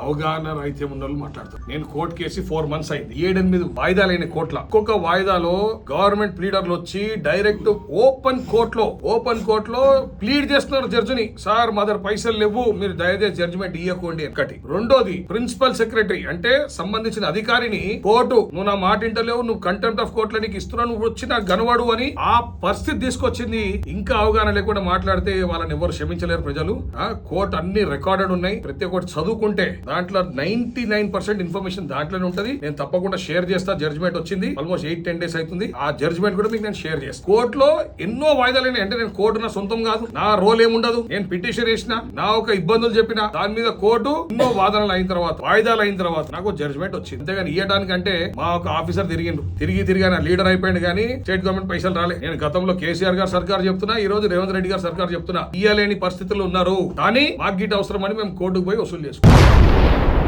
అవగాహన రైతే ఉన్న వాళ్ళు మాట్లాడతారు. నేను కోర్టు కేసి 4 months అయింది. 7-8 వాయిదాలైన కోర్టుల ఒక్కొక్క వాయిదాలో గవర్నమెంట్ ప్లీడర్లు వచ్చి డైరెక్ట్ ఓపెన్ కోర్టులో ప్లీడ్ చేస్తున్నారు జడ్జిని. సార్ మా దగ్గర పైసలు లేవు, మీరు దయచేసి జడ్జిమెంట్ ఇవ్వకండి ఒకటి. రెండోది ప్రిన్సిపల్ సెక్రటరీ అంటే సంబంధించిన అధికారిని కోర్టు నువ్వు నా మాట ఇంటలేవు, నువ్వు కంటెంప్ట్ ఆఫ్ కోర్టులో నీకు ఇస్తున్నావు, నువ్వు వచ్చి నాకు గనవాడు అని ఆ పరిస్థితి తీసుకొచ్చింది. ఇంకా అవగాహన లేకుండా మాట్లాడితే వాళ్ళని ఎవరు క్షమించలేరు ప్రజలు. కోర్టు అన్ని రికార్డెడ్ ఉన్నాయి, ప్రతి ఒక్కటి చదువుకుంటే దాంట్లో 99% ఇన్ఫర్మేషన్ దాంట్లోనే ఉంటది. నేను తప్పకుండా షేర్ చేస్తా. జడ్జిమెంట్ వచ్చింది, ఆల్మోస్ట్ 8-10 days అవుతుంది. ఆ జడ్జిమెంట్ కూడా మీకు నేను షేర్ చేస్తాను. కోర్టులో ఎన్నో వాయిదాలు అంటే నేను కోర్టు నా సొంతం కాదు, నా రోల్ ఏముండదు. నేను పిటిషన్ వేసిన, నా ఒక ఇబ్బందులు చెప్పిన, దాని మీద కోర్టు ఎన్నో వాదనలు అయిన తర్వాత, వాయిదాలు అయిన తర్వాత నాకు జడ్జిమెంట్ వచ్చింది. అంతేగాని ఇయ్యడానికంటే మా ఒక ఆఫీసర్ తిరిగి ఆయన లీడర్ అయిపోయింది కానీ స్టేట్ గవర్నమెంట్ పైసలు రాలే. నేను గతంలో కేసీఆర్ గారు సర్కార్ చెప్తున్నా, ఈ రోజు రేవంత్ రెడ్డి గారు సర్కార్ చెప్తున్నా, ఇయ్యలేని పరిస్థితుల్లో ఉన్నారు. కానీ మాకు గిట్ అవసరం అని మేము కోర్టుకు పోయి వసూలు చేసుకున్నాం.